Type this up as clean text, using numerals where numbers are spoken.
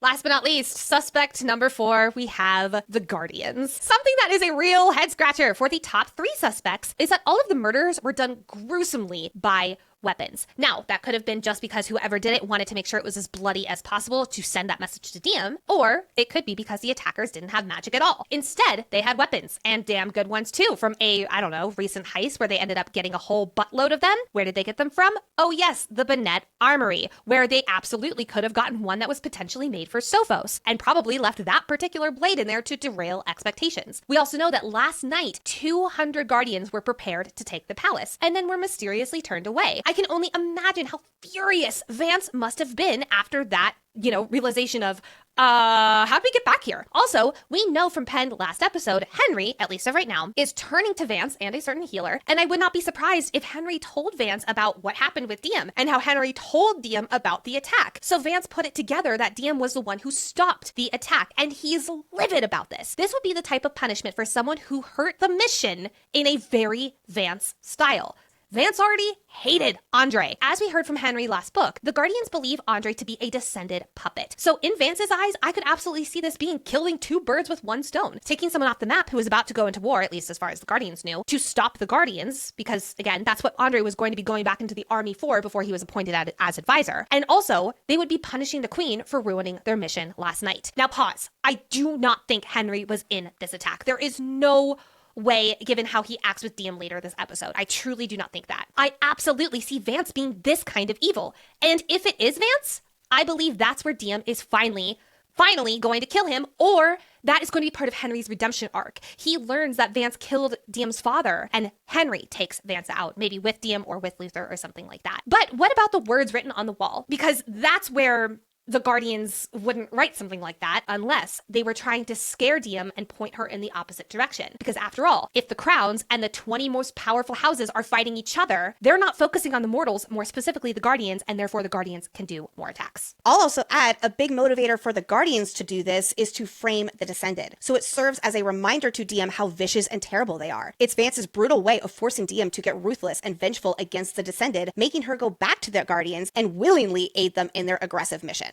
Last but not least, suspect number 4, we have the Guardians. Something that is a real head scratcher for the top 3 suspects is that all of the murders were done gruesomely by weapons. Now, that could have been just because whoever did it wanted to make sure it was as bloody as possible to send that message to Diem, or it could be because the attackers didn't have magic at all. Instead, they had weapons, and damn good ones too, from a, recent heist where they ended up getting a whole buttload of them. Where did they get them from? Oh yes, the Bennett Armory, where they absolutely could have gotten one that was potentially made for Sophos, and probably left that particular blade in there to derail expectations. We also know that last night, 200 Guardians were prepared to take the palace, and then were mysteriously turned away. I can only imagine how furious Vance must have been after that, realization of, how did we get back here? Also, we know from Penn last episode, Henry, at least of right now, is turning to Vance and a certain healer, and I would not be surprised if Henry told Vance about what happened with Diem, and how Henry told Diem about the attack. So Vance put it together that Diem was the one who stopped the attack, and he's livid about this. This would be the type of punishment for someone who hurt the mission in a very Vance style. Vance already hated Andrei. As we heard from Henry last book, the Guardians believe Andrei to be a descended puppet. So in Vance's eyes, I could absolutely see this being killing 2 birds with 1 stone. Taking someone off the map who was about to go into war, at least as far as the Guardians knew, to stop the Guardians, because again, that's what Andrei was going to be going back into the army for before he was appointed as advisor. And also, they would be punishing the Queen for ruining their mission last night. Now pause. I do not think Henry was in this attack. There is no way, given how he acts with Diem later this episode. I truly do not think that. I absolutely see Vance being this kind of evil. And if it is Vance, I believe that's where Diem is finally going to kill him, or that is going to be part of Henry's redemption arc. He learns that Vance killed Diem's father, and Henry takes Vance out, maybe with Diem or with Luther or something like that. But what about the words written on the wall? Because that's where the Guardians wouldn't write something like that unless they were trying to scare Diem and point her in the opposite direction. Because after all, if the crowns and the 20 most powerful houses are fighting each other, they're not focusing on the mortals, more specifically the Guardians, and therefore the Guardians can do more attacks. I'll also add, a big motivator for the Guardians to do this is to frame the Descended. So it serves as a reminder to Diem how vicious and terrible they are. It's Vance's brutal way of forcing Diem to get ruthless and vengeful against the Descended, making her go back to the Guardians and willingly aid them in their aggressive mission.